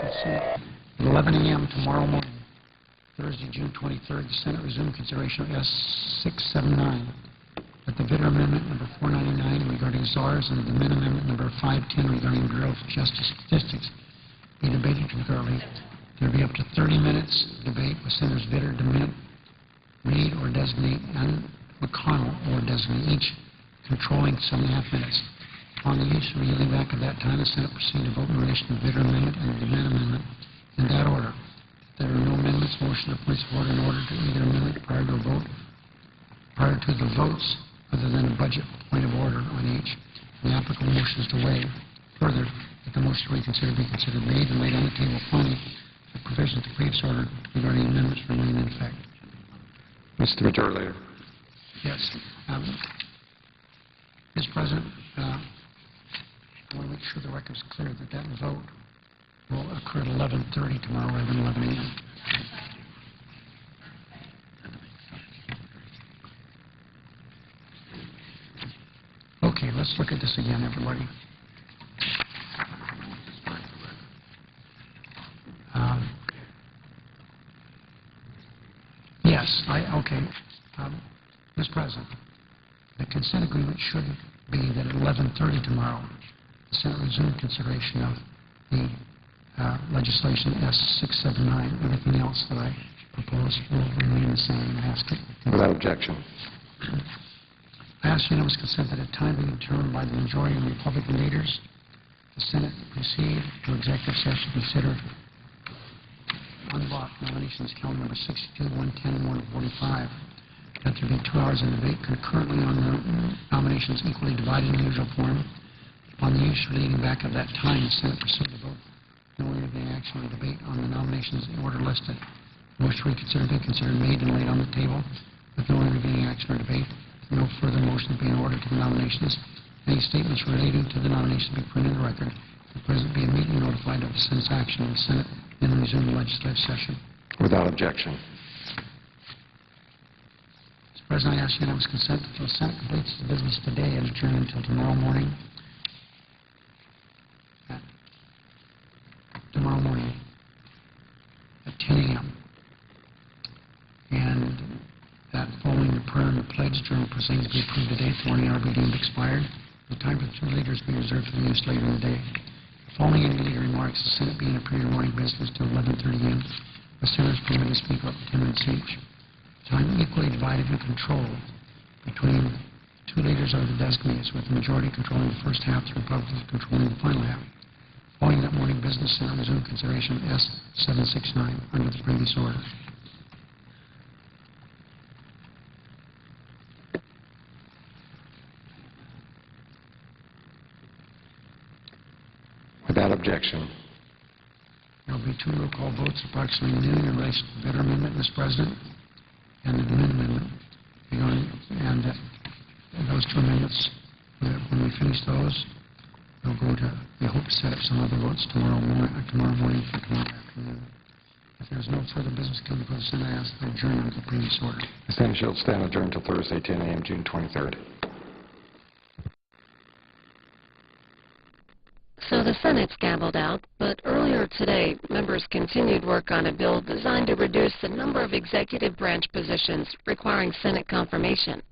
the Senate. At 11 a.m. tomorrow morning, Thursday, June 23rd, the Senate resumed consideration of S679. That the Vitter Amendment number 499 regarding czars and the Min Amendment number 510 regarding Bureau of Justice Statistics be debated concurrently. There will be up to 30 minutes debate with Senators Vitter, DeMint, Reed or designate, and McConnell or designate, each controlling 7.5 minutes. On the use of yielding back at that time, the Senate proceeded to vote in relation to the Vitter Amendment and the DeMint Amendment in that order. If there are no amendments, motion to place of order in order to either amendment prior to the votes other than a budget point of order on each. And the applicable motion is to waive. Further, that the motion to reconsider be considered made and laid on the table. Finally, the provisions of the previous order regarding amendments remain in effect. Mr. Majority Leader. Yes. Mr. President, I want to make sure the record is clear that that vote will occur at 11:30 tomorrow rather than 11 a.m. Okay, let's look at this again, everybody. Yes, okay. Mr. President, the consent agreement should be that at 11:30 tomorrow, the Senate resumed consideration of the legislation S679. Everything else that I propose will remain the same. I ask it. Without objection. I ask unanimous consent that at time being determined by the majority of Republican leaders, the Senate proceed to executive session to consider on block nominations calendar number 62, 110, and 145. That there be 2 hours of debate concurrently on the nominations equally divided in the usual form. On the issue leading back at that time, the Senate proceed to vote no intervening action or debate on the nominations in order listed. Motion to reconsider be considered made and laid on the table with no intervening action or debate. No further motion be in order to the nominations. Any statements relating to the nominations be printed in the record. The President be immediately notified of the Senate's action in the Senate and resume the legislative session. Without objection. Mr. President, I ask unanimous consent that the Senate completes the business today and adjourn until tomorrow morning. Tomorrow morning at 10 a.m. And that following the prayer and the pledge, journal proceedings be approved today. The warning hour be deemed expired. The time for the two leaders be reserved for the use later in the day. Following any leader remarks, the Senate be in a period of morning business till 11:30 a.m. The Senators permitted to speak up to 10 minutes each. Time equally divided and controlled between two leaders of the designees, with the majority controlling the first half, the Republicans controlling the final half. Following that morning business, Senate resumed consideration of S769 under the previous order. Without objection. There will be 2 roll call votes approximately noon in relation to the Vitter Amendment, Mr. President, and the DeMint Amendment. And those 2 amendments, when we finish those, we'll go to, we hope to set up some other votes tomorrow morning for tomorrow afternoon. If there's no further business coming before the Senate, I ask that adjourn under the previous order. The Senate shall stand adjourned until Thursday, 10 a.m., June 23rd. So the Senate's gabbled out, but earlier today, members continued work on a bill designed to reduce the number of executive branch positions requiring Senate confirmation.